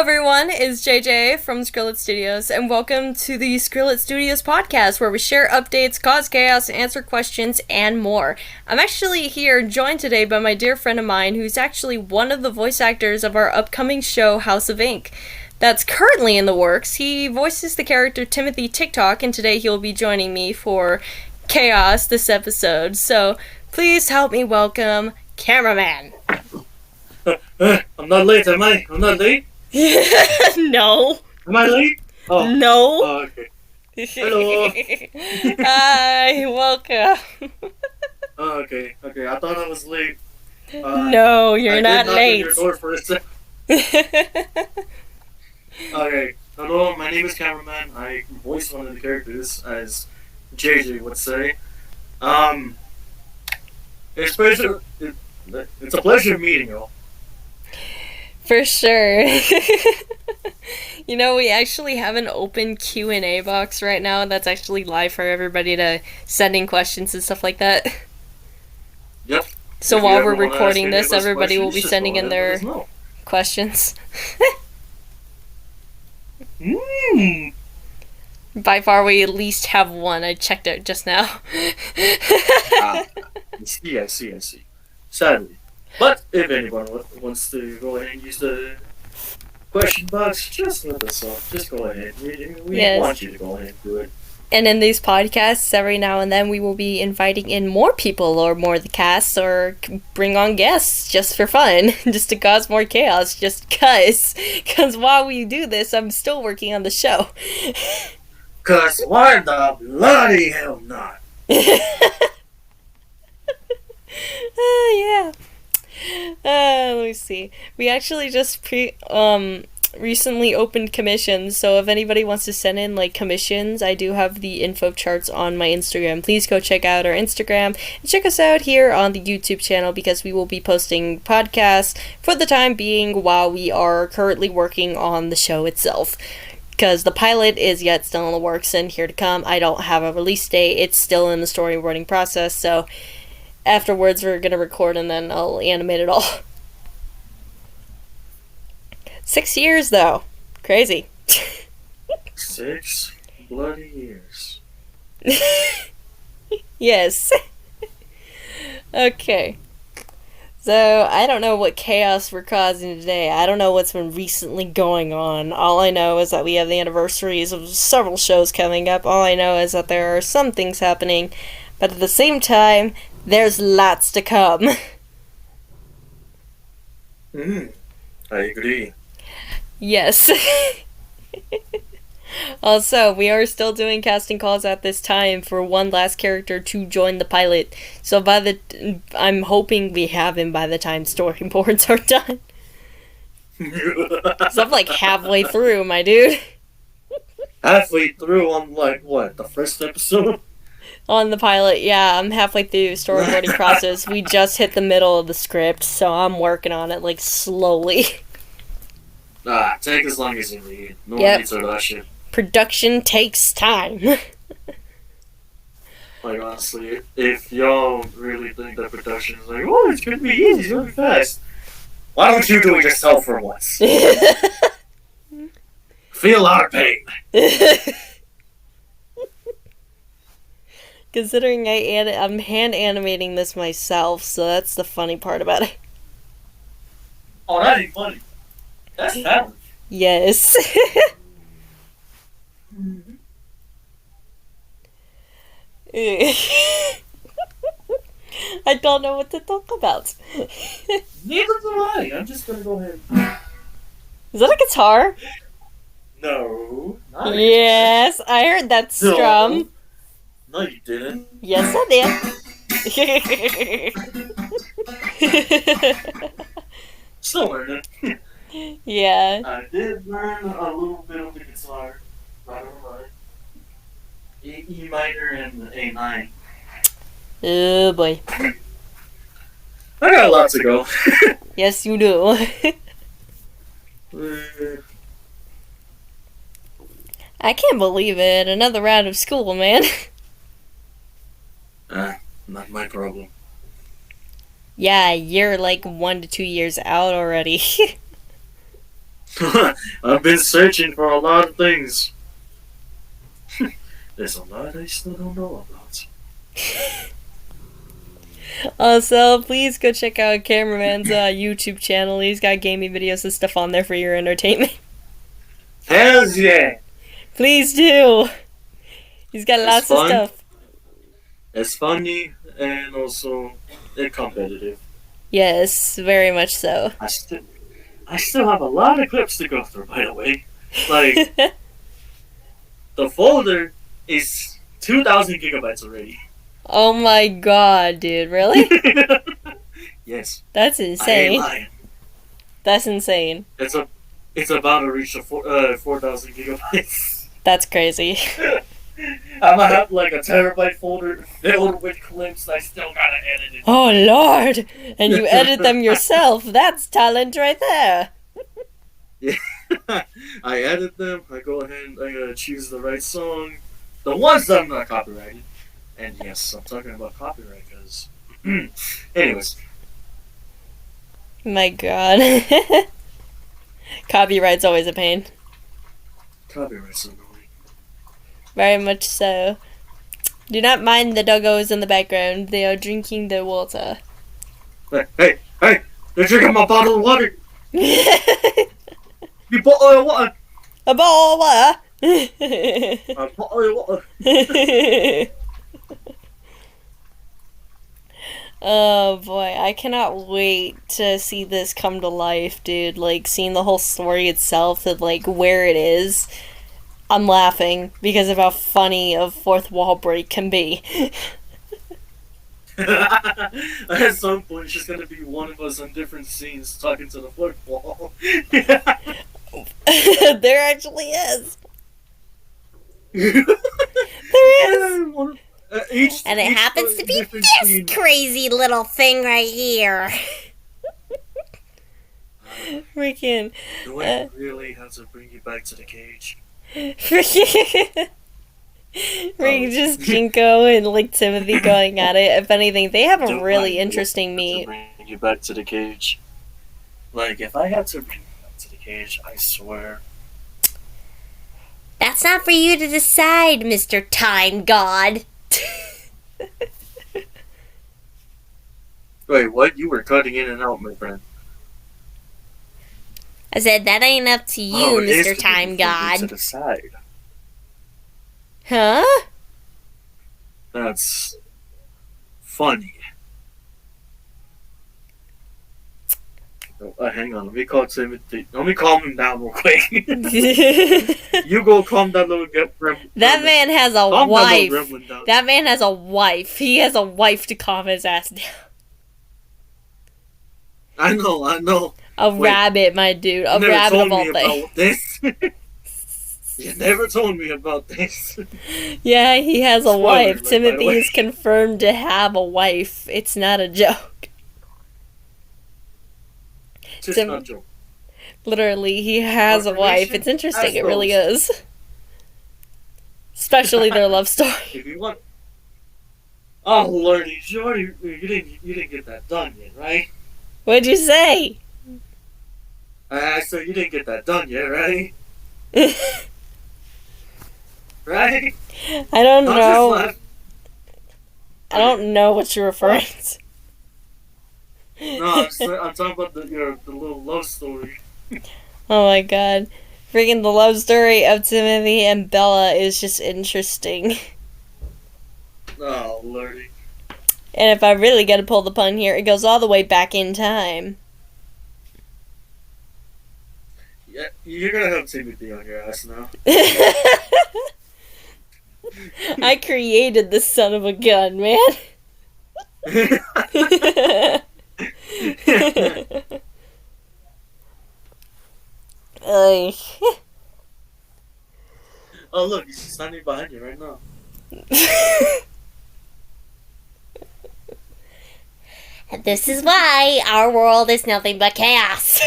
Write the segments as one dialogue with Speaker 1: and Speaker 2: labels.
Speaker 1: everyone, it's JJ from SkrilletStudios, and welcome to the SkrilletStudios podcast, where we share updates, cause chaos, answer questions, and more. I'm actually here joined today by my dear friend of mine, who's actually one of the voice actors of our upcoming show, House of Ink. That's currently in the works. He voices the character Timothy TikTok, and today he'll be joining me for Chaos this episode. So, please help me welcome Cameraman.
Speaker 2: I'm not late, am I? I'm not late?
Speaker 1: No.
Speaker 2: Am I late? Oh.
Speaker 1: No.
Speaker 2: Oh, okay. Hello.
Speaker 1: Hi, welcome.
Speaker 2: Oh, okay. I thought I was late.
Speaker 1: No, you're not late.
Speaker 2: I did knock on your door for a second. Okay. Hello, my name is Cameraman. I voice one of the characters, as JJ would say. It's a pleasure meeting you all.
Speaker 1: For sure. You know, we actually have an open Q&A box right now that's actually live for everybody to send in questions and stuff like that.
Speaker 2: Yep.
Speaker 1: So while we're recording this, everybody will be sending in their questions. By far, we at least have one. I checked it just now.
Speaker 2: I see. Sadly. But if anyone wants to go ahead and use the question box, just let us know. Just go ahead. We want you to go ahead and do it.
Speaker 1: And in these podcasts, every now and then, we will be inviting in more people or more of the cast, or bring on guests just for fun, just to cause more chaos, just cuz. Because while we do this, I'm still working on the show.
Speaker 2: Cause why the bloody hell not?
Speaker 1: Yeah. Let me see. We actually just recently opened commissions, so if anybody wants to send in like commissions, I do have the info charts on my Instagram. Please go check out our Instagram and check us out here on the YouTube channel, because we will be posting podcasts for the time being while we are currently working on the show itself. Because the pilot is yet still in the works and here to come. I don't have a release date. It's still in the storyboarding process, so afterwards we're gonna record and then I'll animate it all. 6 years though. Crazy.
Speaker 2: 6 bloody years.
Speaker 1: Yes. Okay. So, I don't know what chaos we're causing today. I don't know what's been recently going on. All I know is that we have the anniversaries of several shows coming up. All I know is that there are some things happening, but at the same time, there's lots to come.
Speaker 2: I agree.
Speaker 1: Yes. Also, we are still doing casting calls at this time for one last character to join the pilot. So I'm hoping we have him by the time storyboards are done. So I'm like halfway through, my dude.
Speaker 2: Halfway through on the first episode?
Speaker 1: On the pilot, yeah, I'm halfway through the storyboarding process. We just hit the middle of the script, so I'm working on it like slowly.
Speaker 2: Take as long as you need. No one needs to rush it.
Speaker 1: Production takes time.
Speaker 2: Like, honestly, if y'all really think that production is like, oh, it's gonna be easy, it's gonna be fast, why don't you do it yourself for once? Feel our pain.
Speaker 1: Considering I'm hand animating this myself, so that's the funny part about it.
Speaker 2: Oh, that ain't funny. That's talent.
Speaker 1: Yes. I don't know what to talk about.
Speaker 2: Neither do I. I'm just gonna go ahead.
Speaker 1: Is that a guitar?
Speaker 2: No.
Speaker 1: Yes, I heard that strum.
Speaker 2: No, you didn't.
Speaker 1: Yes, I did.
Speaker 2: Still learning.
Speaker 1: Yeah.
Speaker 2: I did learn a little bit of the guitar. Not gonna lie. E minor and A9.
Speaker 1: Oh boy.
Speaker 2: I got lots to go.
Speaker 1: Yes, you do. I can't believe it. Another round of school, man.
Speaker 2: Not my problem.
Speaker 1: Yeah, you're like 1 to 2 years out already.
Speaker 2: I've been searching for a lot of things. There's a lot I still don't know about.
Speaker 1: Also, please go check out Cameraman's YouTube channel. He's got gaming videos and stuff on there for your entertainment.
Speaker 2: Hells yeah!
Speaker 1: Please do. He's got
Speaker 2: It's
Speaker 1: lots of
Speaker 2: fun.
Speaker 1: stuff.
Speaker 2: It's funny and also competitive.
Speaker 1: Yes, very much so.
Speaker 2: I still have a lot of clips to go through, by the way. Like, the folder is 2,000 gigabytes already.
Speaker 1: Oh my god, dude, really?
Speaker 2: Yes.
Speaker 1: That's
Speaker 2: I ain't
Speaker 1: insane.
Speaker 2: lying.
Speaker 1: That's insane.
Speaker 2: It's about to reach the 4,000 gigabytes.
Speaker 1: That's crazy.
Speaker 2: I'm gonna have like a terabyte folder filled with clips I still gotta edit it.
Speaker 1: Oh lord! And you edit them yourself. That's talent right there.
Speaker 2: Yeah. I edit them, I go ahead and I choose the right song. The ones that are not copyrighted. And yes, I'm talking about copyright because. Anyways.
Speaker 1: My god. Copyright's always a pain.
Speaker 2: Copyright's annoying.
Speaker 1: Very much so. Do not mind the doggos in the background. They are drinking their water.
Speaker 2: Hey! They're drinking my bottle of water! You bottle of water!
Speaker 1: A bottle of water.
Speaker 2: A bottle of water!
Speaker 1: Oh boy, I cannot wait to see this come to life, dude. Like, seeing the whole story itself, of like where it is. I'm laughing because of how funny a fourth wall break can be.
Speaker 2: At some point, it's just gonna be one of us on different scenes talking to the fourth wall.
Speaker 1: There actually is. There is.
Speaker 3: And it happens to be this crazy little thing right here.
Speaker 1: Freaking.
Speaker 2: Do I really have to bring you back to the cage?
Speaker 1: Freaking just Jinko and like Timothy going at it. If anything, they have a really interesting meet.
Speaker 2: Bring you back to the cage. Like, if I had to bring you back to the cage, I swear.
Speaker 3: That's not for you to decide, Mr. Time God.
Speaker 2: Wait, what? You were cutting in and out, my friend.
Speaker 3: I said that ain't up to you,
Speaker 2: It is
Speaker 3: Mr. Time
Speaker 2: to
Speaker 3: God.
Speaker 2: the side.
Speaker 1: Huh?
Speaker 2: That's funny. Hang on, let me call Timothy. Let me calm him down real quick. You go calm that little gremlin.
Speaker 1: That man has a
Speaker 2: Calm
Speaker 1: wife.
Speaker 2: That little gremlin down.
Speaker 1: That man has a wife. He has a wife to calm his ass down.
Speaker 2: I know.
Speaker 1: A
Speaker 2: Wait,
Speaker 1: rabbit, my dude. A
Speaker 2: you never
Speaker 1: rabbit
Speaker 2: told
Speaker 1: of all
Speaker 2: me
Speaker 1: things.
Speaker 2: about this. You never told me about this.
Speaker 1: Yeah, he has a
Speaker 2: Spoiler
Speaker 1: wife.
Speaker 2: alert, by the
Speaker 1: Timothy
Speaker 2: way.
Speaker 1: is confirmed to have a wife. It's not a joke.
Speaker 2: Just
Speaker 1: Tim-
Speaker 2: not a joke.
Speaker 1: Literally, he has a wife.
Speaker 2: Confirmation
Speaker 1: It's interesting.
Speaker 2: as
Speaker 1: It really
Speaker 2: goes.
Speaker 1: is. Especially their love story.
Speaker 2: If you want. Oh lordy, you didn't get that done yet, right?
Speaker 1: What'd you say?
Speaker 2: I said you didn't get that done yet, right?
Speaker 1: I
Speaker 2: Right?
Speaker 1: don't
Speaker 2: Don't just
Speaker 1: know.
Speaker 2: laugh.
Speaker 1: I don't know what you're referring to.
Speaker 2: No, I'm talking about the little love story.
Speaker 1: Oh my god. Freaking the love story of Timothy and Bella is just interesting.
Speaker 2: Oh lordy.
Speaker 1: And if I really gotta pull the pun here, it goes all the way back in time.
Speaker 2: Yeah, you're gonna have Timothy on your ass now.
Speaker 1: I created this son of a gun, man. Ay.
Speaker 2: Oh look, he's standing behind you right now.
Speaker 3: And this is why our world is nothing but chaos.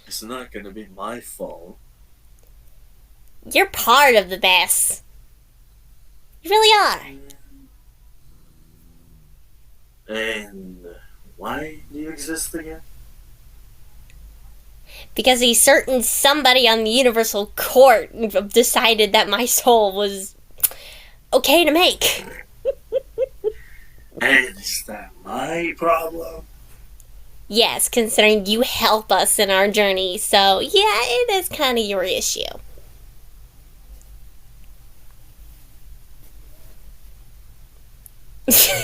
Speaker 2: It's not gonna be my fault.
Speaker 3: You're part of the mess. You really are.
Speaker 2: And why do you exist again?
Speaker 3: Because a certain somebody on the Universal Court decided that my soul was okay to make.
Speaker 2: And is that my problem?
Speaker 3: Yes, considering you help us in our journey, so yeah, it is kind of your issue.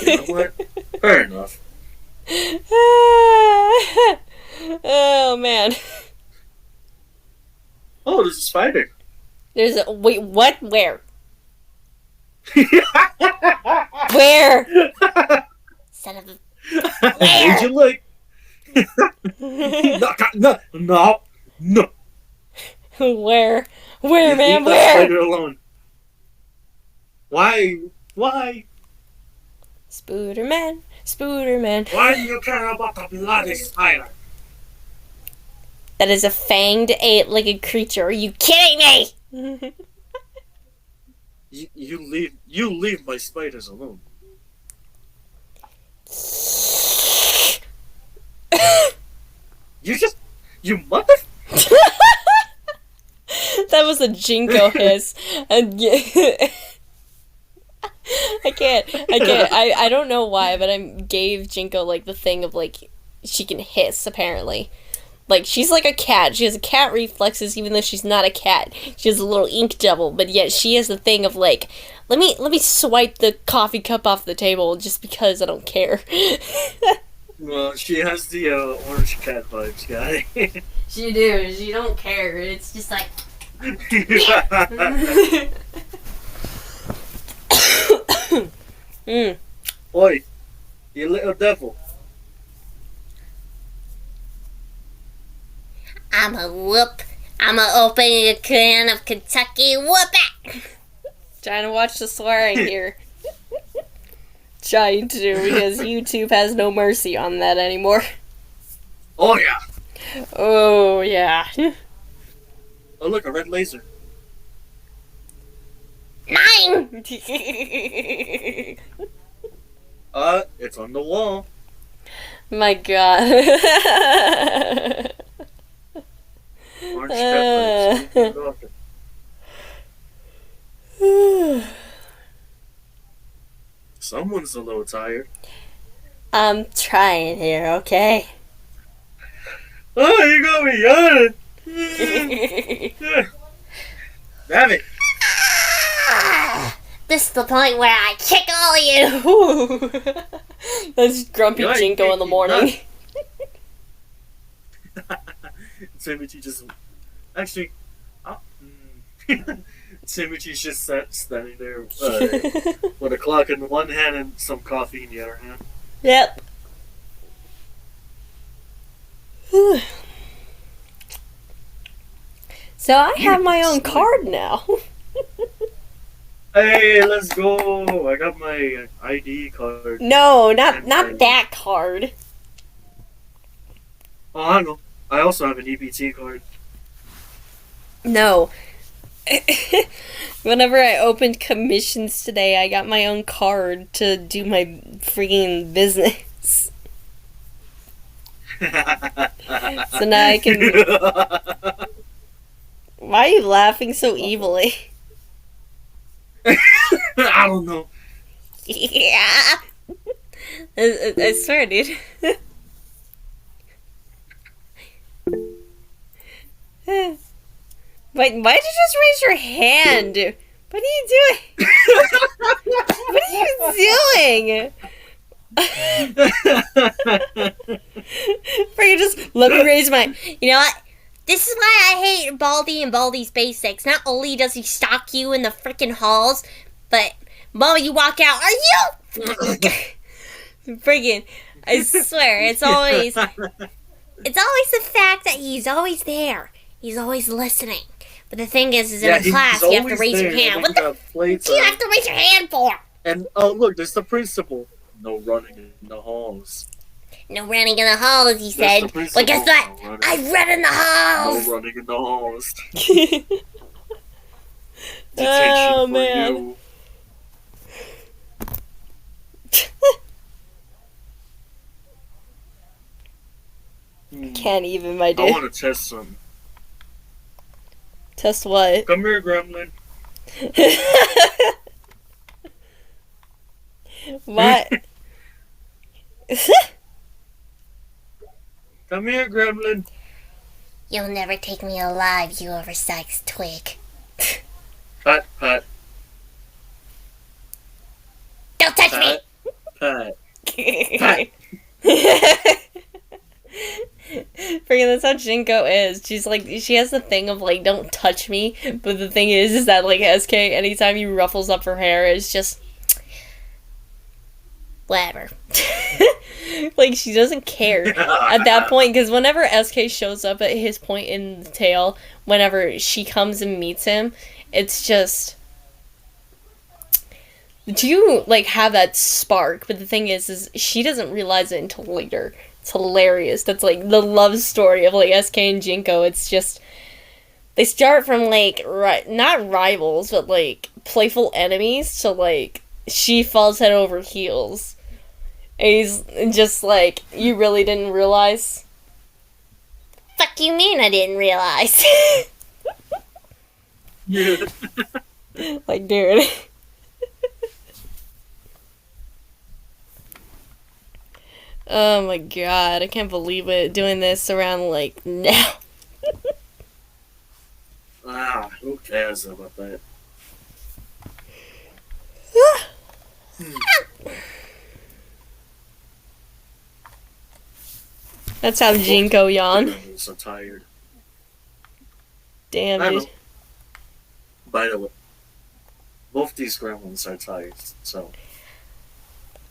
Speaker 2: You know what? Fair enough.
Speaker 1: Oh man.
Speaker 2: Oh, there's a spider.
Speaker 3: There's a wait, what? Where? Where? Son of a.
Speaker 2: Where'd you look? No.
Speaker 3: Where? Where, man?
Speaker 2: Leave that
Speaker 3: Where?
Speaker 2: spider alone. Why?
Speaker 1: Spooderman, Spooderman.
Speaker 2: Why do you care about the bloody spider?
Speaker 3: That is a fanged, eight-legged creature. Are you kidding me?
Speaker 2: You leave my spiders alone. You mother.
Speaker 1: That was a Jinko hiss. And I can't. I don't know why, but I gave Jinko like the thing of like she can hiss apparently. Like she's like a cat. She has cat reflexes even though she's not a cat. She has a little ink devil, but yet she has the thing of like let me swipe the coffee cup off the table just because I don't care.
Speaker 2: Well, she has the orange cat vibes, guy.
Speaker 1: She do. She don't care. It's just like
Speaker 2: Oi, you little devil.
Speaker 3: I'ma open a can of Kentucky Whoop It!
Speaker 1: trying to watch the swearing here. Trying to because YouTube has no mercy on that anymore.
Speaker 2: Oh yeah.
Speaker 1: Oh yeah.
Speaker 2: Oh look, a red laser.
Speaker 3: 9!
Speaker 2: It's on the wall.
Speaker 1: My God.
Speaker 2: Orange cat vibes. Someone's a little tired.
Speaker 1: I'm trying here, okay?
Speaker 2: Oh, you got me yawning. Damn it.
Speaker 3: This is the point where I kick all of you!
Speaker 1: That's grumpy
Speaker 2: Yeah,
Speaker 1: Jinko in the morning.
Speaker 2: Timothy just actually. Timothy's just standing there with a clock in one hand and some coffee in the other hand.
Speaker 1: Yep. So I have my own card now.
Speaker 2: Hey, let's go! I got my ID card.
Speaker 1: No, not that card.
Speaker 2: Oh, I know. I also have an EBT card.
Speaker 1: No. Whenever I opened commissions today, I got my own card to do my freaking business. So now I can. Why are you laughing so evilly?
Speaker 2: I don't know.
Speaker 3: Yeah!
Speaker 1: I swear, dude. Wait, why'd you just raise your hand? What are you doing? What are you doing? Freaking just let me raise my.
Speaker 3: You know what? This is why I hate Baldy and Baldy's Basics. Not only does he stalk you in the freaking halls, but the moment you walk out, are you?
Speaker 1: Freaking, I swear, it's always.
Speaker 3: It's always the fact that he's always there. He's always listening. But the thing is in
Speaker 2: he's
Speaker 3: class, you have to
Speaker 2: always
Speaker 3: raise your
Speaker 2: there,
Speaker 3: hand.
Speaker 2: and
Speaker 3: What
Speaker 2: he
Speaker 3: the
Speaker 2: got plates
Speaker 3: do you
Speaker 2: on.
Speaker 3: have to raise your hand for?
Speaker 2: And oh look, there's the principal. No running in the halls.
Speaker 3: No running in the halls, he
Speaker 2: That's
Speaker 3: said.
Speaker 2: the principal.
Speaker 3: But guess what?
Speaker 2: No running.
Speaker 3: I ran in the halls!
Speaker 2: No running in the halls.
Speaker 1: Oh,
Speaker 2: for
Speaker 1: man.
Speaker 2: you.
Speaker 1: Can't even, my
Speaker 2: I
Speaker 1: dude.
Speaker 2: want to test some.
Speaker 1: Test what?
Speaker 2: Come here, Gremlin.
Speaker 1: What?
Speaker 2: Come here, Gremlin.
Speaker 3: You'll never take me alive, you oversized twig.
Speaker 2: Pat, pat,
Speaker 3: Don't touch me!
Speaker 2: pat, pat.
Speaker 1: Freaking, that's how Jinko is. She's like, she has the thing of like, don't touch me. But the thing is that like SK, anytime he ruffles up her hair, it's just whatever. Like, she doesn't care at that point, because whenever SK shows up at his point in the tale, whenever she comes and meets him, it's just, do you like have that spark? But the thing is she doesn't realize it until later. It's hilarious. That's like the love story of like SK and Jinko. It's just, they start from like not rivals, but like playful enemies. So like she falls head over heels, and he's just like, you really didn't realize?
Speaker 3: Fuck you mean I didn't realize?
Speaker 2: Yeah.
Speaker 1: Like, dude. Oh my god, I can't believe it, doing this around like now.
Speaker 2: Who cares about that?
Speaker 1: That's how Jinko yawned.
Speaker 2: I'm so tired.
Speaker 1: Damn,
Speaker 2: I
Speaker 1: dude.
Speaker 2: know. By the way, both these gremlins are tired, so.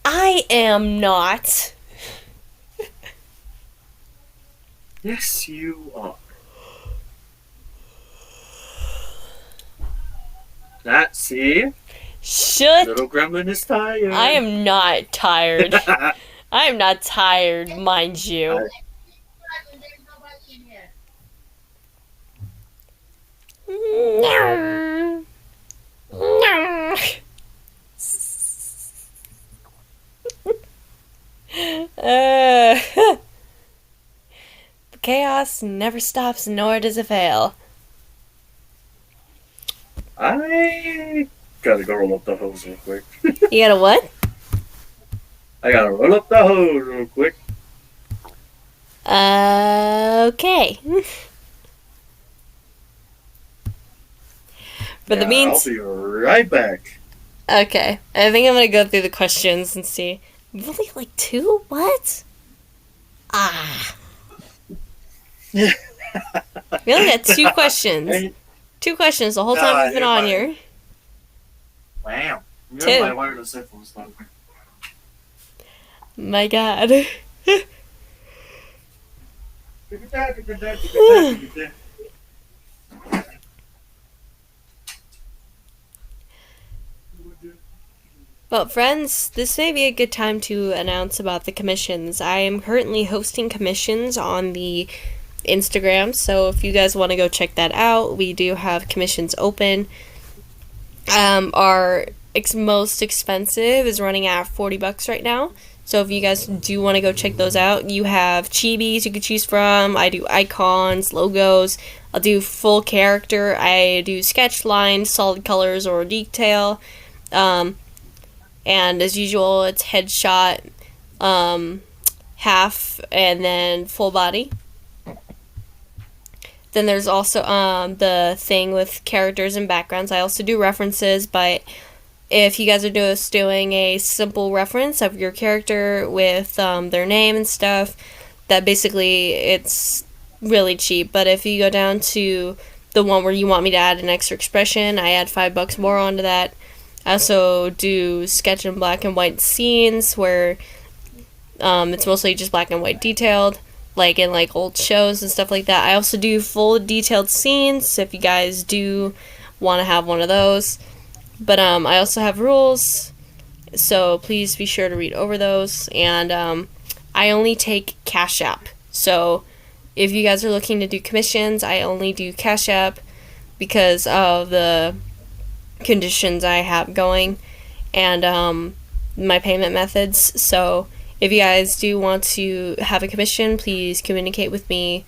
Speaker 1: I am not.
Speaker 2: Yes, you are. That, see?
Speaker 1: Shut.
Speaker 2: Little gremlin is tired.
Speaker 1: I am not tired. I am not tired, mind you. The chaos never stops, nor does it fail.
Speaker 2: I gotta go roll up the hose real quick.
Speaker 1: You gotta what?
Speaker 2: I gotta roll up the hose real quick.
Speaker 1: Okay. For the means.
Speaker 2: I'll be right back.
Speaker 1: Okay. I think I'm gonna go through the questions and see. Really, like 2? What? Ah. We only got 2 questions.
Speaker 2: Hey,
Speaker 1: 2 questions the whole time we've been on
Speaker 2: you're
Speaker 1: here.
Speaker 2: wow.
Speaker 1: Two.
Speaker 2: You're my wireless headphones, though.
Speaker 1: My god. Well, friends, this may be a good time to announce about the commissions. I am currently hosting commissions on the Instagram, so if you guys want to go check that out, we do have commissions open. Our most expensive is running at $40 right now, so if you guys do want to go check those out, you have chibis you could choose from. I do icons, logos. I'll do full character. I do sketch lines, solid colors, or detail. And as usual, it's headshot, half, and then full body. Then there's also the thing with characters and backgrounds. I also do references, but if you guys are just doing a simple reference of your character with their name and stuff, that basically it's really cheap. But if you go down to the one where you want me to add an extra expression, I add $5 more onto that. I also do sketch in black and white scenes where it's mostly just black and white detailed, like in like old shows and stuff like that. I also do full detailed scenes if you guys do want to have one of those. But I also have rules, so please be sure to read over those. And I only take Cash App. So if you guys are looking to do commissions, I only do Cash App because of the conditions I have going and my payment methods. So if you guys do want to have a commission, please communicate with me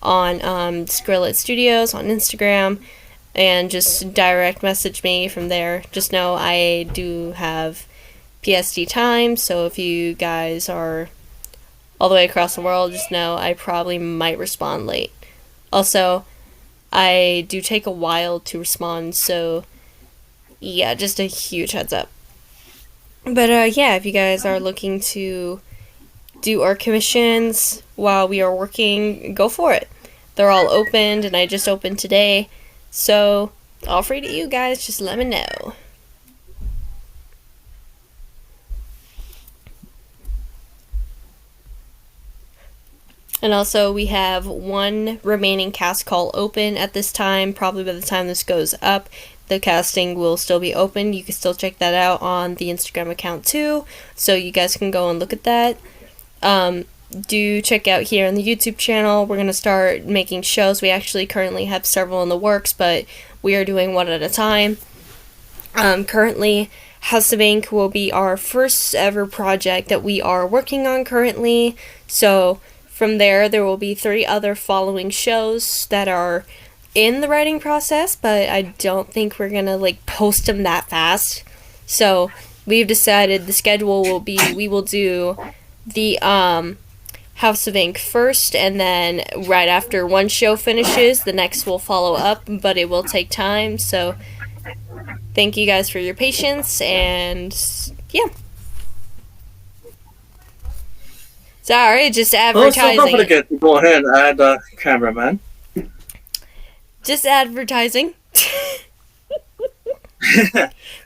Speaker 1: on SkrilletStudios on Instagram and just direct message me from there. Just know I do have PSD time, so if you guys are all the way across the world, just know I probably might respond late. Also, I do take a while to respond, so yeah, just a huge heads up. But yeah, if you guys are looking to do our commissions while we are working, go for it. They're all opened, and I just opened today, so all free to you guys, just let me know. And also, we have one remaining cast call open at this time. Probably by the time this goes up, the casting will still be open. You can still check that out on the Instagram account too, so you guys can go and look at that. Do check out here on the YouTube channel. We're going to start making shows. We actually currently have several in the works, but we are doing one at a time. Currently, House of Ink will be our first ever project that we are working on currently. So from there will be 3 other following shows that are in the writing process, but I don't think we're gonna post them that fast. So we've decided the schedule will be, we will do the House of Ink first, and then right after one show finishes, the next will follow up, but it will take time. So thank you guys for your patience, and yeah. Sorry, just advertising.
Speaker 2: Also, don't forget to go ahead and add Cameraman.
Speaker 1: Just advertising.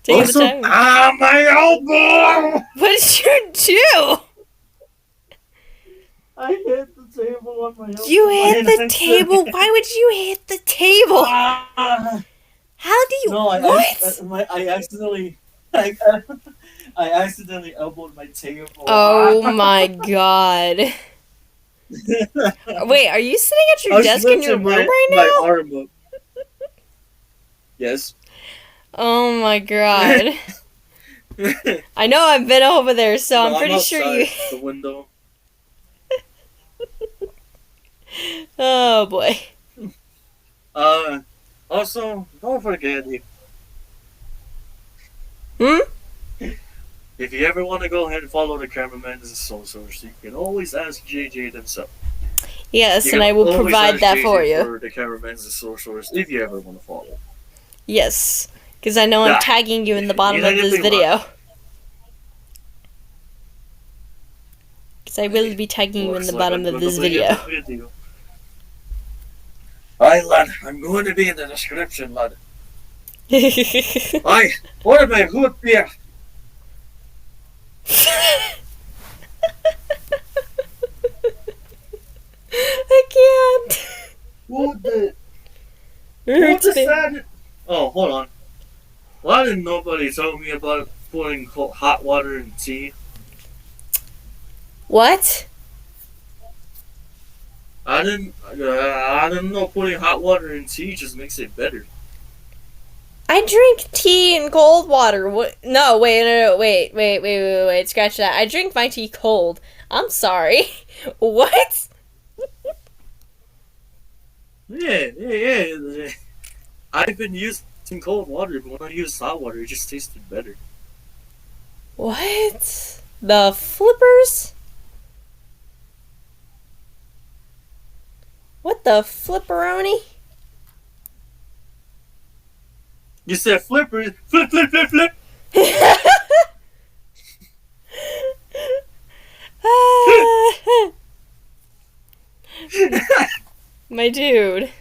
Speaker 2: Also, my elbow!
Speaker 1: What did you do?
Speaker 2: I hit the table on my elbow.
Speaker 1: You hit the table? Why would you hit the table? How do you...
Speaker 2: No, I accidentally... I accidentally elbowed my table.
Speaker 1: Oh my god. Wait, are you sitting at your desk in your room right now?
Speaker 2: My arm up. Yes.
Speaker 1: Oh my god. I know I've been over there, so I'm pretty sure you...
Speaker 2: the window.
Speaker 1: Oh boy.
Speaker 2: Also, don't forget if you ever want to go ahead and follow the Cameraman as a soul source, you can always ask JJ themselves.
Speaker 1: Yes, and I will provide that for you.
Speaker 2: For the Cameraman as a soul source, if you ever want to follow.
Speaker 1: Yes, because I know I'm tagging you in the bottom of this video. Because I will be tagging you in the bottom of this video.
Speaker 2: Alright, lad, I'm going to be in the description, lad. Aye, what am I good here?
Speaker 1: I can't.
Speaker 2: What the sad? Oh, hold on. Why didn't nobody tell me about putting hot water in tea?
Speaker 1: What?
Speaker 2: I didn't know putting hot water in tea just makes it better.
Speaker 1: I drink tea in cold water. What? No, wait. Scratch that. I drink my tea cold. I'm sorry. What?
Speaker 2: Yeah. I've been using cold water, but when I use hot water, it just tasted better.
Speaker 1: What? The flippers? What the flipperoni?
Speaker 2: You said flippers. Flip.
Speaker 1: My dude.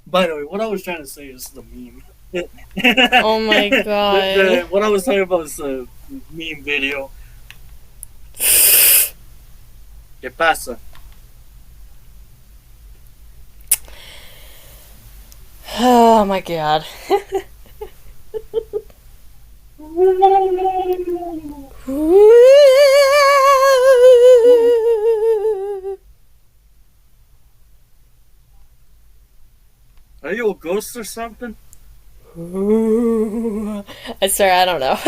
Speaker 2: By the way, what I was trying to say is the meme.
Speaker 1: Oh my god.
Speaker 2: What I was talking about is the meme video. ¿Qué pasa?
Speaker 1: Oh my god.
Speaker 2: Are you ghost or something?
Speaker 1: Ooh. I swear, I don't know.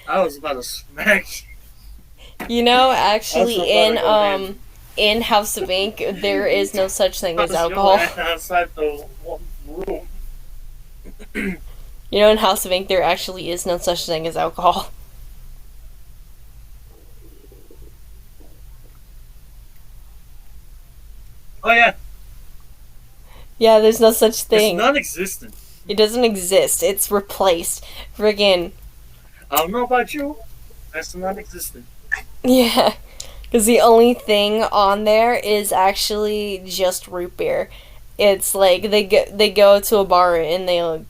Speaker 2: I was about to smack you.
Speaker 1: You know,
Speaker 2: I was
Speaker 1: actually,
Speaker 2: about to go in.
Speaker 1: in House of Ink, there is no such thing as
Speaker 2: Your
Speaker 1: alcohol.
Speaker 2: ass outside the room.
Speaker 1: You know, in House of Ink, there actually is no such thing as alcohol.
Speaker 2: Oh yeah,
Speaker 1: Yeah, there's no such
Speaker 2: it's
Speaker 1: thing.
Speaker 2: non-existent.
Speaker 1: It doesn't exist. It's replaced. Friggin'
Speaker 2: I don't know about you. That's non-existent.
Speaker 1: yeah. Because the only thing on there is actually just root beer. It's like they go to a bar and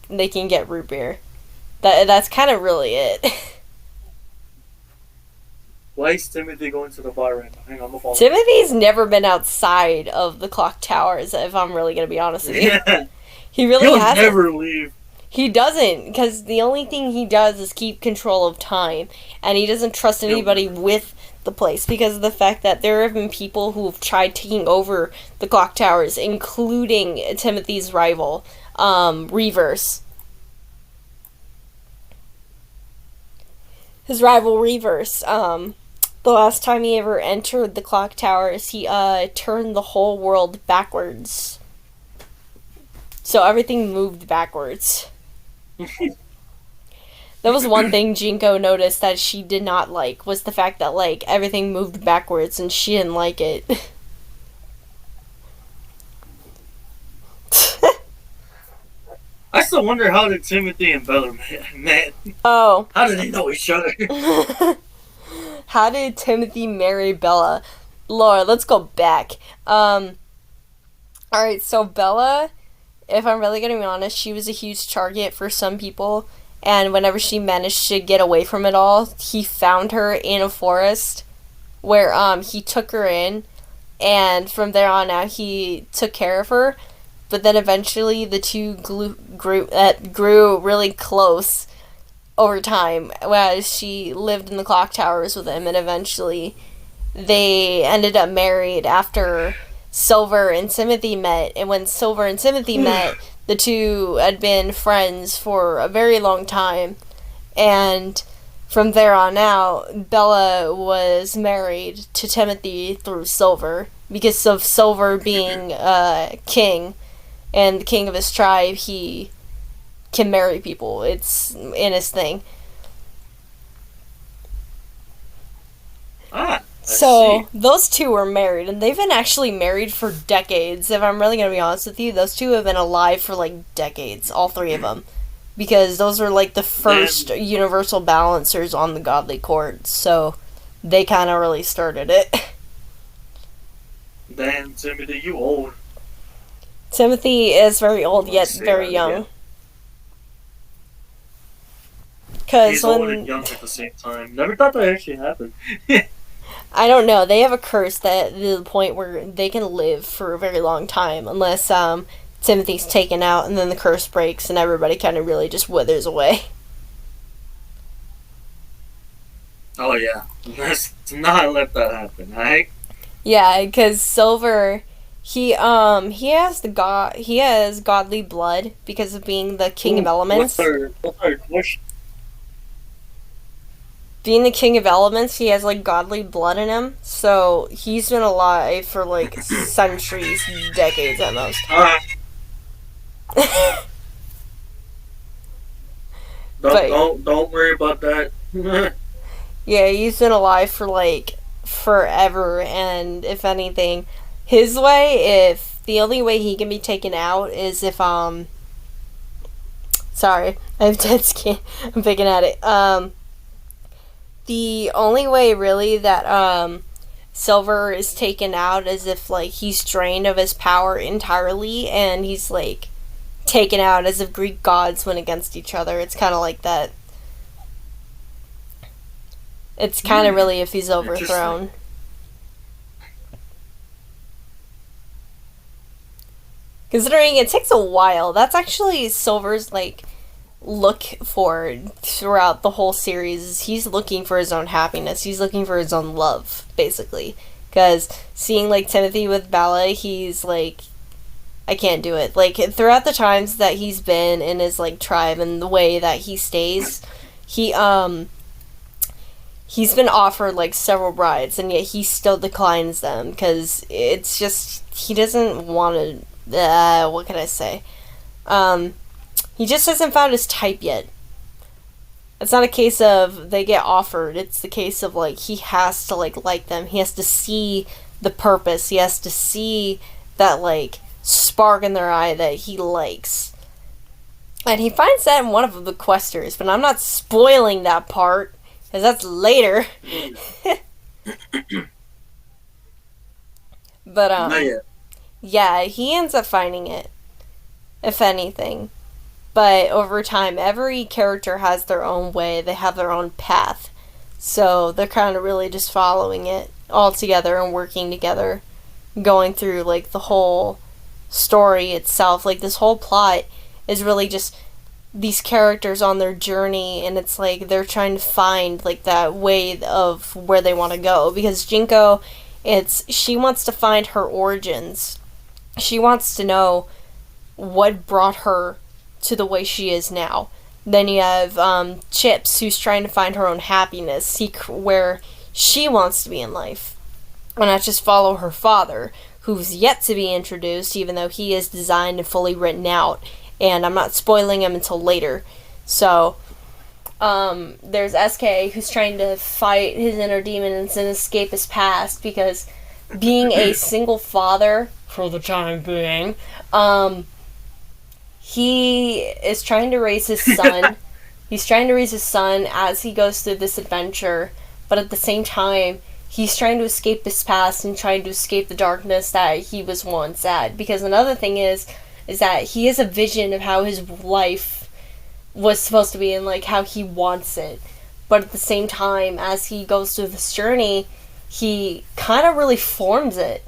Speaker 1: they can get root beer. That's kind of really it.
Speaker 2: Why is Timothy going to the bar right now? Hang on, I'm following.
Speaker 1: Timothy's never been outside of the clock towers. If I'm really gonna be honest with you,
Speaker 2: Yeah,
Speaker 1: he really
Speaker 2: he'll
Speaker 1: hasn't.
Speaker 2: never leave.
Speaker 1: He doesn't, because the only thing he does is keep control of time, and he doesn't trust anybody with the place because of the fact that there have been people who have tried taking over the clock towers, including Timothy's rival, Reverse. His rival Reverse. The last time he ever entered the clock towers, he turned the whole world backwards. So everything moved backwards. That was one thing Jinko noticed that she did not like, was the fact that, like, everything moved backwards and she didn't like it.
Speaker 2: I still wonder how did Timothy and Bella met.
Speaker 1: Oh.
Speaker 2: How did they know each other?
Speaker 1: How did Timothy marry Bella? Laura, let's go back. Alright, so Bella, if I'm really gonna be honest, she was a huge target for some people, and whenever she managed to get away from it all, he found her in a forest where he took her in, and from there on out he took care of her, but then eventually the two grew really close over time as she lived in the clock towers with him, and eventually they ended up married after Silver and Timothy met. And when Silver and Timothy met, the two had been friends for a very long time, and from there on out, Bella was married to Timothy through Silver because of Silver being king and the king of his tribe. He can marry people. It's in his thing. So, those two were married, and they've been actually married for decades. If I'm really going to be honest with you, those two have been alive for, like, decades. All three of them. Because those were, like, the first universal balancers on the godly court. So, they kind of really started it.
Speaker 2: Damn, Timothy, you old.
Speaker 1: Timothy is very old, yet very young.
Speaker 2: He's old and young at the same time. Never thought that actually happened.
Speaker 1: I don't know. They have a curse that to the point where they can live for a very long time unless Timothy's taken out, and then the curse breaks and everybody kind of really just withers away.
Speaker 2: Oh yeah, let's not let that happen, alright?
Speaker 1: Yeah, because Silver, he has godly blood because of being the king of elements.
Speaker 2: What's our question?
Speaker 1: Being the king of elements, he has, like, godly blood in him, so he's been alive for, like, centuries, decades at most.
Speaker 2: Don't worry about that.
Speaker 1: Yeah, he's been alive for, like, forever, and if anything, his way, if the only way he can be taken out is if, sorry, I have dead skin, I'm picking at it, the only way really that Silver is taken out is if, like, he's drained of his power entirely and he's, like, taken out as if Greek gods went against each other. It's kind of like that. It's kind of really if he's overthrown. Considering it takes a while. That's actually Silver's, like, look for throughout the whole series. He's looking for his own happiness. He's looking for his own love, basically. Because seeing, like, Timothy with Bella, he's like, I can't do it. Like, throughout the times that he's been in his, like, tribe and the way that he stays, he's been offered, like, several brides, and yet he still declines them, because it's just, he doesn't want to, what can I say? He just hasn't found his type yet. It's not a case of they get offered, it's the case of, like, he has to, like them. He has to see the purpose. He has to see that, like, spark in their eye that he likes. And he finds that in one of the questers, but I'm not spoiling that part, because that's later. But,
Speaker 2: Not yet.
Speaker 1: yeah, he ends up finding it, if anything. But over time, every character has their own way, they have their own path. So they're kind of really just following it all together and working together, going through, like, the whole story itself. Like, this whole plot is really just these characters on their journey, and it's like they're trying to find, like, that way of where they want to go. Because Jinko, she wants to find her origins. She wants to know what brought her to the way she is now. Then you have Chips, who's trying to find her own happiness, seek where she wants to be in life, and not just follow her father, who's yet to be introduced, even though he is designed and fully written out, and I'm not spoiling him until later. So, there's SK, who's trying to fight his inner demons and escape his past, because being a single father, for the time being, he is trying to raise his son. He's trying to raise his son as he goes through this adventure, but at the same time, he's trying to escape his past and trying to escape the darkness that he was once at. Because another thing is that he has a vision of how his life was supposed to be and, like, how he wants it. But at the same time, as he goes through this journey, he kind of really forms it.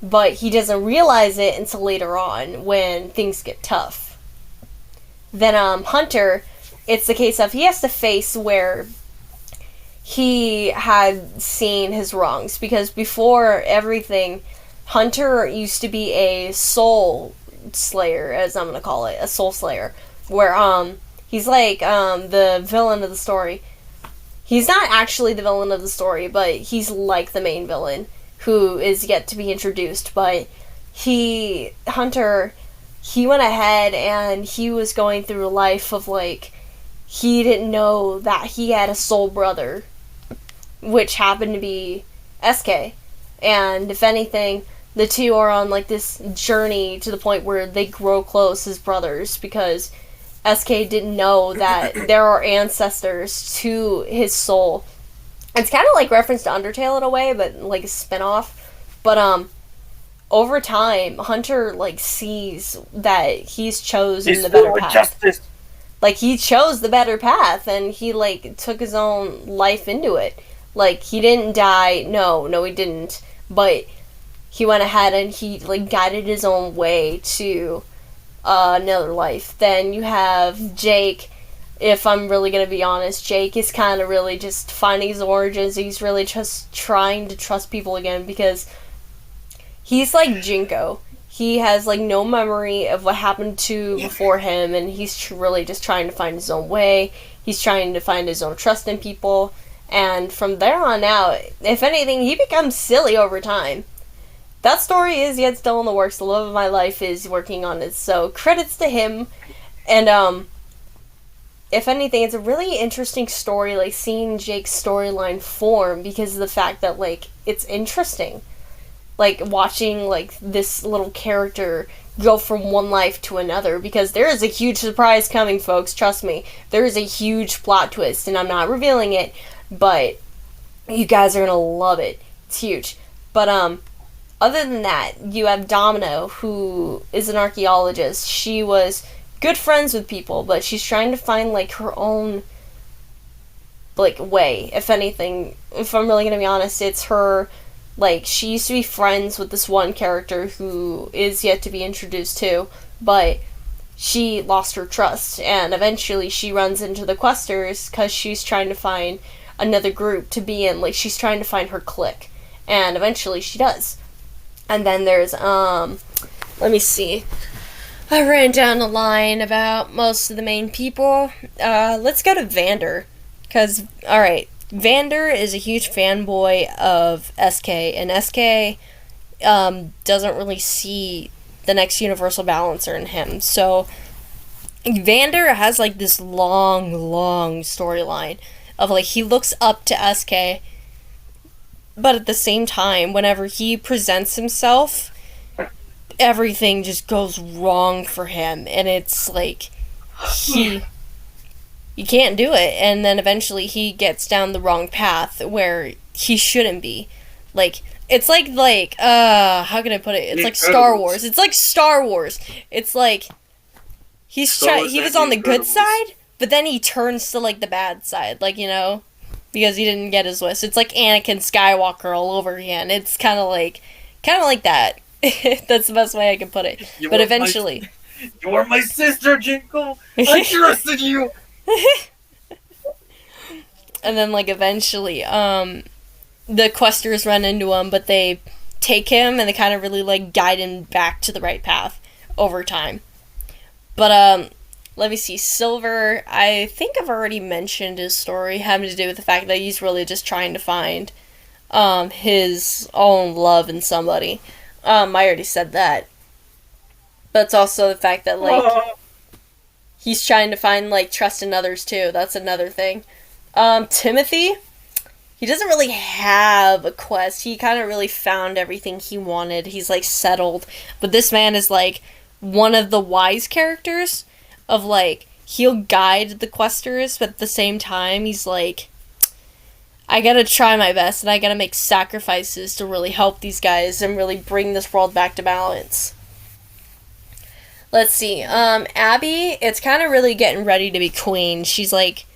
Speaker 1: But he doesn't realize it until later on, when things get tough. Then, Hunter, it's the case of he has to face where he had seen his wrongs. Because before everything, Hunter used to be a soul slayer, as I'm gonna call it, a soul slayer. Where, he's like, the villain of the story. He's not actually the villain of the story, but he's like the main villain, who is yet to be introduced. But Hunter, he went ahead and he was going through a life of, like, he didn't know that he had a soul brother, which happened to be SK. And if anything, the two are on, like, this journey to the point where they grow close as brothers, because SK didn't know that there are ancestors to his soul. It's kind of like reference to Undertale in a way, but like a spin-off. But, over time, Hunter, like, sees that he's chosen the better path.
Speaker 2: Justice.
Speaker 1: Like, he chose the better path, and he, like, took his own life into it. Like, he didn't die. No, he didn't. But he went ahead and he, like, guided his own way to another life. Then you have Jake. If I'm really gonna be honest, Jake is kind of really just finding his origins. He's really just trying to trust people again, because he's like Jinko. He has, like, no memory of what happened to before him, and he's really just trying to find his own way. He's trying to find his own trust in people, and from there on out, if anything, he becomes silly over time. That story is yet still in the works. The love of my life is working on it, so credits to him. And, if anything, it's a really interesting story, like, seeing Jake's storyline form, because of the fact that, like, it's interesting. Like, watching, like, this little character go from one life to another, because there is a huge surprise coming, folks, trust me. There is a huge plot twist, and I'm not revealing it, but you guys are gonna love it. It's huge. But, other than that, you have Domino, who is an archaeologist. She was good friends with people, but she's trying to find, like, her own, like, way, if anything. If I'm really gonna be honest, it's her. Like, she used to be friends with this one character who is yet to be introduced to, but she lost her trust, and eventually she runs into the Questers because she's trying to find another group to be in. Like, she's trying to find her clique, and eventually she does. And then there's, Let me see. I ran down a line about most of the main people. Let's go to Vander. Because, alright, Vander is a huge fanboy of SK, and SK doesn't really see the next Universal Balancer in him. So, Vander has like this long storyline of like he looks up to SK, but at the same time, whenever he presents himself, everything just goes wrong for him, and it's like he can't do it, and then eventually he gets down the wrong path where he shouldn't be. Like it's like how can I put it? It's like Star Wars. It's like Star Wars. It's like he was on the good side, but then he turns to like the bad side, like, you know, because he didn't get his wish. It's like Anakin Skywalker all over again. It's kind of like that. That's the best way I can put it. But eventually,
Speaker 2: you are my sister, Jinko. I trusted you.
Speaker 1: And then like eventually, the questers run into him, but they take him and they kind of really like guide him back to the right path over time. But let me see. Silver, I think I've already mentioned his story having to do with the fact that he's really just trying to find his own love in somebody. I already said that. But it's also the fact that, like, he's trying to find, like, trust in others, too. That's another thing. Timothy, he doesn't really have a quest. He kind of really found everything he wanted. He's, like, settled. But this man is, like, one of the wise characters of, like, he'll guide the questers, but at the same time, he's, like, I gotta try my best, and I gotta make sacrifices to really help these guys and really bring this world back to balance. Let's see. Abby, it's kind of really getting ready to be queen. She's like,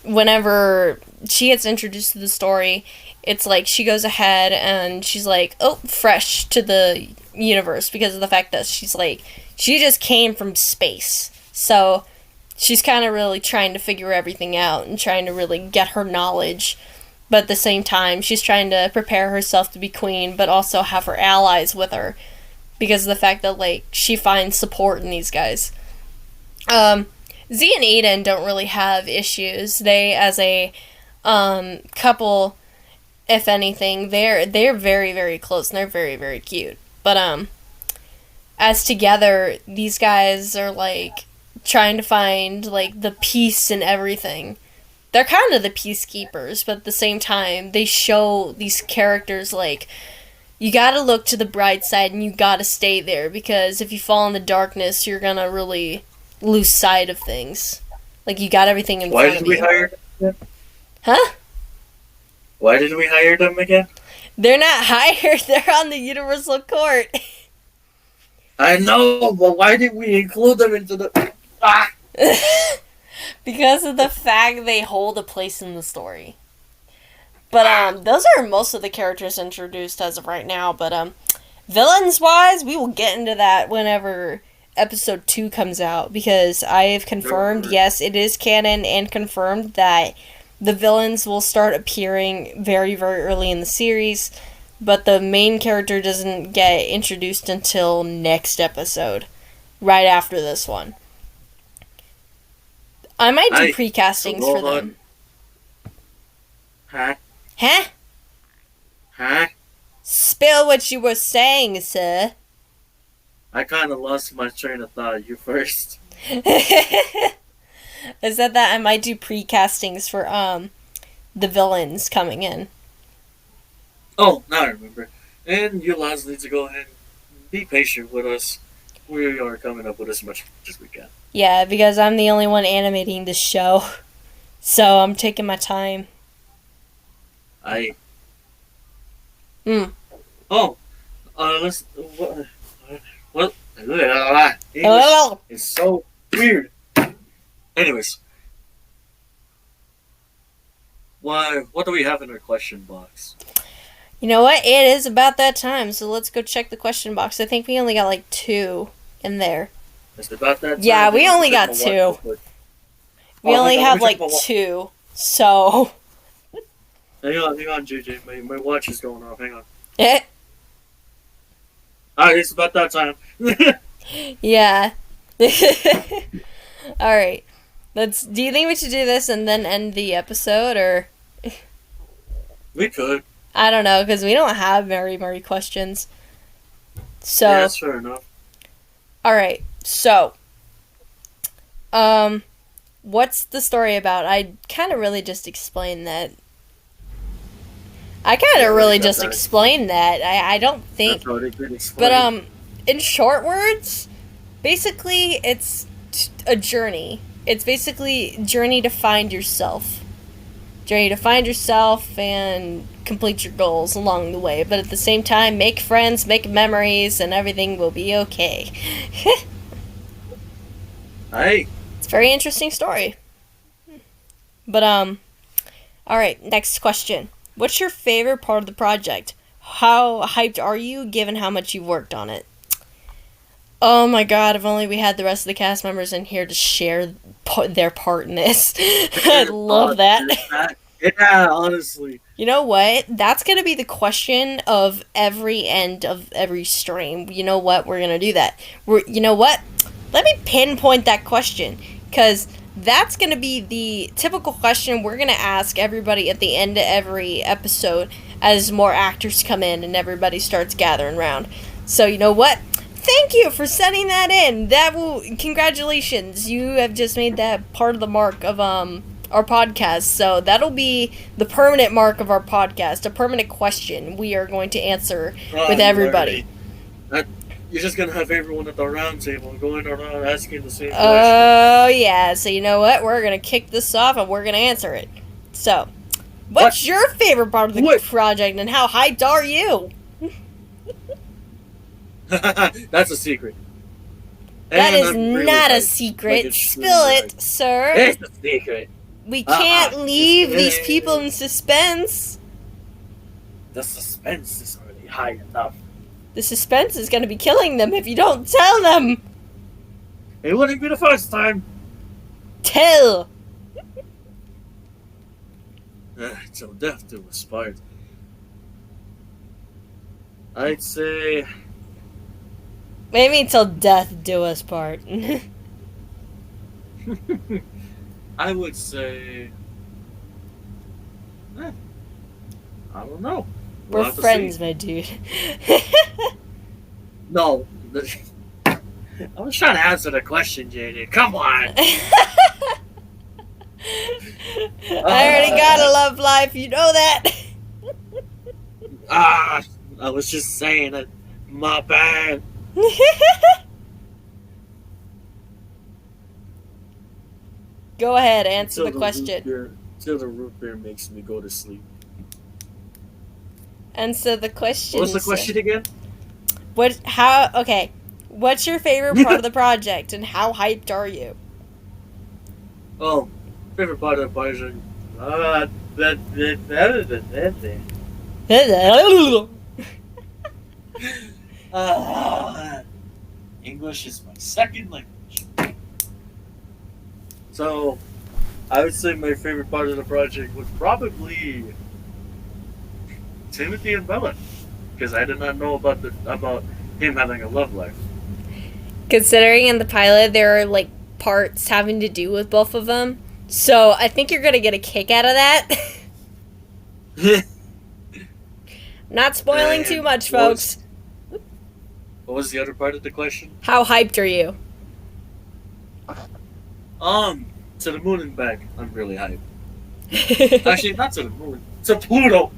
Speaker 1: whenever she gets introduced to the story, it's like she goes ahead and she's like, oh, fresh to the universe because of the fact that she's like, she just came from space. So she's kind of really trying to figure everything out and trying to really get her knowledge. But at the same time, she's trying to prepare herself to be queen, but also have her allies with her. Because of the fact that, like, she finds support in these guys. Z and Aiden don't really have issues. They, as a couple, if anything, they're very, very close, and they're very, very cute. But, as together, these guys are, like, trying to find, like, the peace in everything. They're kind of the peacekeepers, but at the same time, they show these characters, like, you gotta look to the bright side and you gotta stay there, because if you fall in the darkness, you're gonna really lose sight of things. Like, you got everything in front of you.
Speaker 2: Why did we hire them?
Speaker 1: Huh?
Speaker 2: Why did we hire them again?
Speaker 1: They're not hired, they're on the Universal Court.
Speaker 2: I know, but why did we include them into the... Ah!
Speaker 1: Because of the fact they hold a place in the story. But, those are most of the characters introduced as of right now. But, villains-wise, we will get into that whenever episode 2 comes out. Because I have confirmed, yes, it is canon, and confirmed that the villains will start appearing very, very early in the series. But the main character doesn't get introduced until next episode. Right after this one. I might do precastings for them.
Speaker 2: Huh?
Speaker 1: Huh?
Speaker 2: Huh?
Speaker 1: Spill what you were saying, sir.
Speaker 2: I kind of lost my train of thought. You first.
Speaker 1: I said that I might do precastings for the villains coming in.
Speaker 2: Oh, now I remember. And you lads need to go ahead and be patient with us. We are coming up with as much as we can.
Speaker 1: Yeah, because I'm the only one animating this show. So I'm taking my time.
Speaker 2: Oh, let's... What? English is so weird. Anyways. What do we have in our question box?
Speaker 1: You know what? It is about that time, so let's go check the question box. I think we only got like 2 in there.
Speaker 2: Is it about that time?
Speaker 1: Yeah, we only got 2. We only have like 2, so...
Speaker 2: Hang on, JJ. My watch is going off. Hang on. Alright, it's about that time.
Speaker 1: Yeah. All right. Do you think we should do this and then end the episode, or
Speaker 2: We could.
Speaker 1: I don't know, because we don't have very questions. So
Speaker 2: Yeah, that's fair enough.
Speaker 1: all right. So, what's the story about? I kind of really just explained that. I kind
Speaker 2: Yeah,
Speaker 1: of
Speaker 2: we
Speaker 1: really
Speaker 2: got
Speaker 1: just
Speaker 2: that.
Speaker 1: explained that. I don't think.
Speaker 2: That's already been explained.
Speaker 1: But in short words, basically it's a journey. It's basically journey to find yourself. Journey to find yourself and complete your goals along the way. But at the same time, make friends, make memories, and everything will be okay.
Speaker 2: Hey,
Speaker 1: It's a very interesting story. But alright, next question. What's your favorite part of the project? How hyped are you given how much you've worked on it? Oh my god, if only we had the rest of the cast members in here to share their part in this. I'd love that.
Speaker 2: Yeah, honestly.
Speaker 1: You know what? That's going to be the question of every end of every stream. You know what? We're going to do that. You know what? Let me pinpoint that question, because that's going to be the typical question we're going to ask everybody at the end of every episode as more actors come in and everybody starts gathering around. So, you know what? Thank you for sending that in. Congratulations. You have just made that part of the mark of our podcast. So that'll be the permanent mark of our podcast, a permanent question we are going to answer with everybody.
Speaker 2: You're just gonna have everyone at the round table going around asking the same question.
Speaker 1: Oh yeah. So you know what? We're gonna kick this off and we're gonna answer it. So, what's your favorite part of the project and how hyped are you?
Speaker 2: That's a secret.
Speaker 1: That
Speaker 2: And
Speaker 1: is
Speaker 2: I'm really
Speaker 1: not a
Speaker 2: hyped.
Speaker 1: secret.
Speaker 2: Like, it's
Speaker 1: Spill
Speaker 2: really
Speaker 1: it, sir.
Speaker 2: It's a secret.
Speaker 1: We can't leave
Speaker 2: It's-
Speaker 1: these people in suspense.
Speaker 2: The suspense is already high enough.
Speaker 1: The suspense is going to be killing them if you don't tell them.
Speaker 2: It wouldn't be the first time.
Speaker 1: Tell.
Speaker 2: Till death do us part. I'd say
Speaker 1: Maybe till death do us part.
Speaker 2: I would say I don't know. We'll
Speaker 1: We're
Speaker 2: have to
Speaker 1: friends,
Speaker 2: see.
Speaker 1: my dude.
Speaker 2: No. I was trying to answer the question, JD. Come on.
Speaker 1: I already got a love life, you know that.
Speaker 2: I was just saying it. My bad.
Speaker 1: Go ahead, answer the
Speaker 2: Till
Speaker 1: question.
Speaker 2: Till the root beer makes me go to sleep.
Speaker 1: Answer the question.
Speaker 2: What was the question again?
Speaker 1: Okay. What's your favorite part of the project and how hyped are you?
Speaker 2: Oh, favorite part of the project. English is my second language. So, I would say my favorite part of the project was probably Timothy and Bella, because I did not know about him having a love life.
Speaker 1: Considering in the pilot there are like parts having to do with both of them, so I think you're gonna get a kick out of that. Not spoiling too much, folks.
Speaker 2: What was the other part of the question?
Speaker 1: How hyped are you?
Speaker 2: To the moon and back. I'm really hyped. Actually, not to the moon. To Pluto.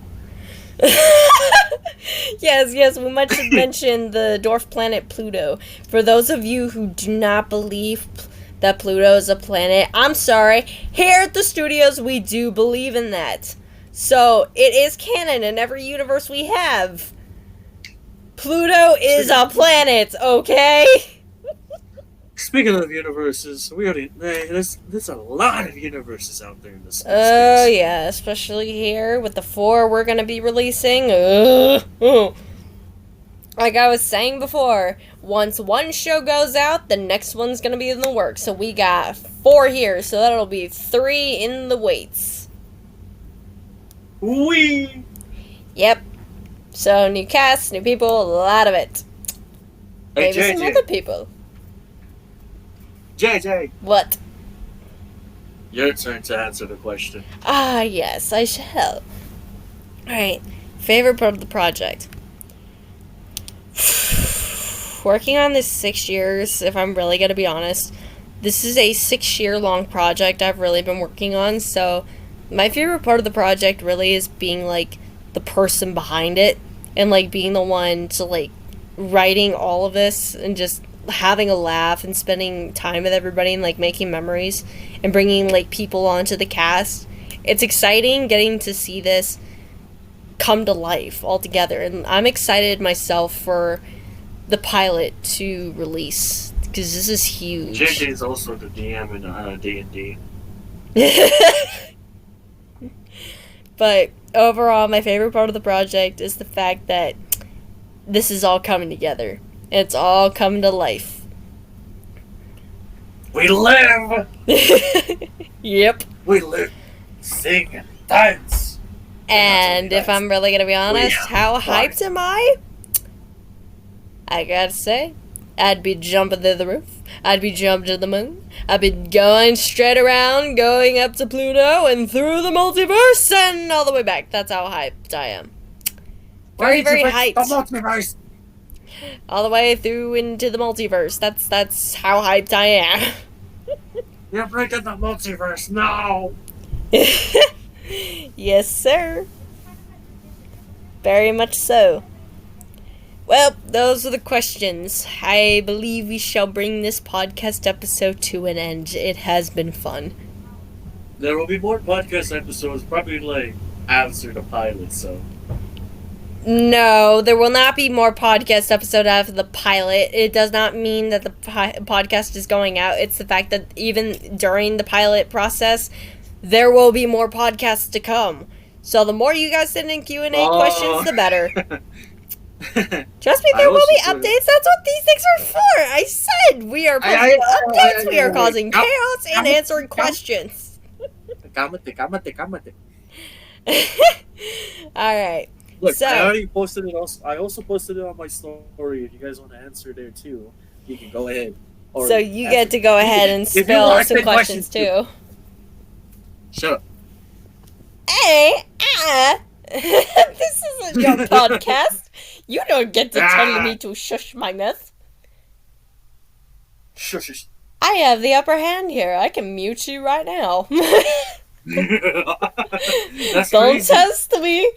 Speaker 1: Yes, we must mention the dwarf planet Pluto. For those of you who do not believe that Pluto is a planet, I'm sorry. Here at the studios, we do believe in that. So, it is canon in every universe we have. Pluto is a planet, okay?
Speaker 2: Speaking of universes, there's a lot of universes out there in this space.
Speaker 1: Oh, yeah, especially here with the 4 we're gonna be releasing. Like I was saying before, once one show goes out, the next one's gonna be in the works. So we got 4 here, so that'll be 3 in the waits.
Speaker 2: Wee!
Speaker 1: Yep. So new cast, new people, a lot of it.
Speaker 2: Hey,
Speaker 1: Maybe some other people.
Speaker 2: JJ,
Speaker 1: What?
Speaker 2: your turn to answer the question.
Speaker 1: Ah, yes, I shall. Alright, favorite part of the project. Working on this 6 years, if I'm really gonna be honest. This is a 6-year long project I've really been working on, so my favorite part of the project really is being, like, the person behind it, and, like, being the one to, like, writing all of this, and just having a laugh, and spending time with everybody, and, like, making memories, and bringing, like, people onto the cast. It's exciting getting to see this come to life altogether, and I'm excited myself for the pilot to release, because this is huge.
Speaker 2: JJ is also the DM in D&D.
Speaker 1: But overall, my favorite part of the project is the fact that this is all coming together. It's all coming to life.
Speaker 2: We live!
Speaker 1: Yep.
Speaker 2: We live, sing, and dance!
Speaker 1: And if I'm really gonna be honest, how
Speaker 2: fine.
Speaker 1: hyped am I? I gotta say, I'd be jumping through the roof. I'd be jumping to the moon. I'd be going straight around, going up to Pluto and through the multiverse and all the way back. That's how hyped I am. Very, very hyped. All the way through into the multiverse. That's how hyped I am.
Speaker 2: You're breaking the multiverse, no!
Speaker 1: Yes, sir. Very much so. Well, those are the questions. I believe we shall bring this podcast episode to an end. It has been fun.
Speaker 2: There will be more podcast episodes, probably like after the pilot, so.
Speaker 1: No, there will not be more podcast episode after the pilot. It does not mean that the podcast is going out. It's the fact that even during the pilot process, there will be more podcasts to come. So the more you guys send in Q&A questions, the better. Trust me, there will be updates. That's what these things are for. I said we are posting updates. We are causing chaos and answering questions.
Speaker 2: Cámate.
Speaker 1: Alright.
Speaker 2: Look,
Speaker 1: So,
Speaker 2: I already posted it. I also posted it on my story. If you guys want to answer there too, you can go ahead.
Speaker 1: So you get to go ahead and spill some questions too.
Speaker 2: Shut up.
Speaker 1: Hey, this isn't your podcast. You don't get to tell me to shush my mouth.
Speaker 2: Shush.
Speaker 1: I have the upper hand here. I can mute you right now.
Speaker 2: That's
Speaker 1: Don't
Speaker 2: crazy.
Speaker 1: test me.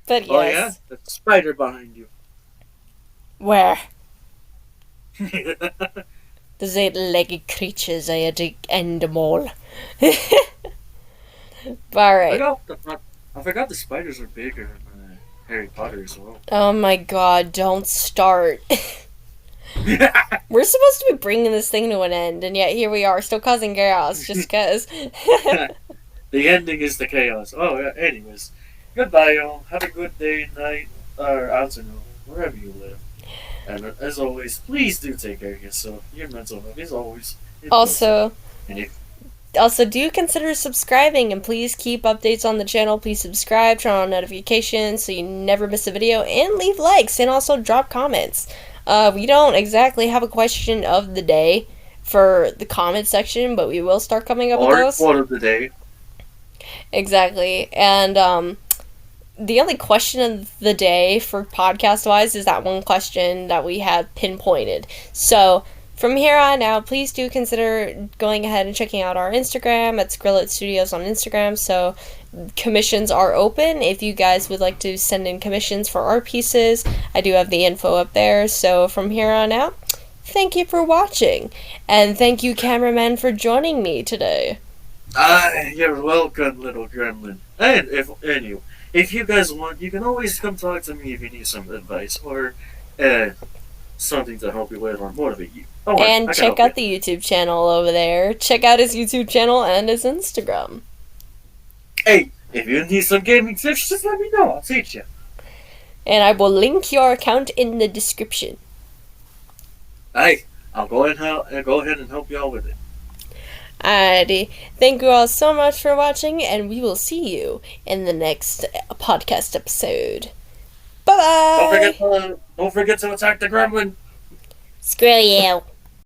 Speaker 1: But
Speaker 2: Oh yeah,
Speaker 1: yes.
Speaker 2: there's a spider behind you.
Speaker 1: Where? Those 8-legged creatures, I had to end them all. Alright.
Speaker 2: I forgot the spiders are bigger in Harry Potter as well.
Speaker 1: Oh my god, don't start. We're supposed to be bringing this thing to an end, and yet here we are, still causing chaos, just cause.
Speaker 2: The ending is the chaos. Oh, yeah, anyways. Goodbye, y'all. Have a good day, night, or afternoon, wherever you live. And as always, please do take care of yourself. Your mental health is always
Speaker 1: Also,
Speaker 2: and if
Speaker 1: Also, do consider subscribing, and please keep updates on the channel. Please subscribe, turn on notifications so you never miss a video, and leave likes, and also drop comments. We don't exactly have a question of the day for the comment section, but we will start coming up with those.
Speaker 2: Quote of the day.
Speaker 1: Exactly, and the only question of the day for podcast-wise is that one question that we have pinpointed. So, from here on out, please do consider going ahead and checking out our Instagram at SkrilletStudios on Instagram. So, commissions are open. If you guys would like to send in commissions for art pieces, I do have the info up there. So, from here on out, thank you for watching. And thank you, Cameraman, for joining me today.
Speaker 2: You're welcome, little gremlin. And if you guys want, you can always come talk to me if you need some advice or something to help you with or motivate you. Oh,
Speaker 1: And check out the YouTube channel over there. Check out his YouTube channel and his Instagram.
Speaker 2: Hey, if you need some gaming tips, just let me know. I'll teach you.
Speaker 1: And I will link your account in the description.
Speaker 2: Hey, I'll go ahead and help you out with it.
Speaker 1: Alrighty. Thank you all so much for watching, and we will see you in the next podcast episode. Bye bye.
Speaker 2: Don't forget to attack the gremlin.
Speaker 3: Screw you.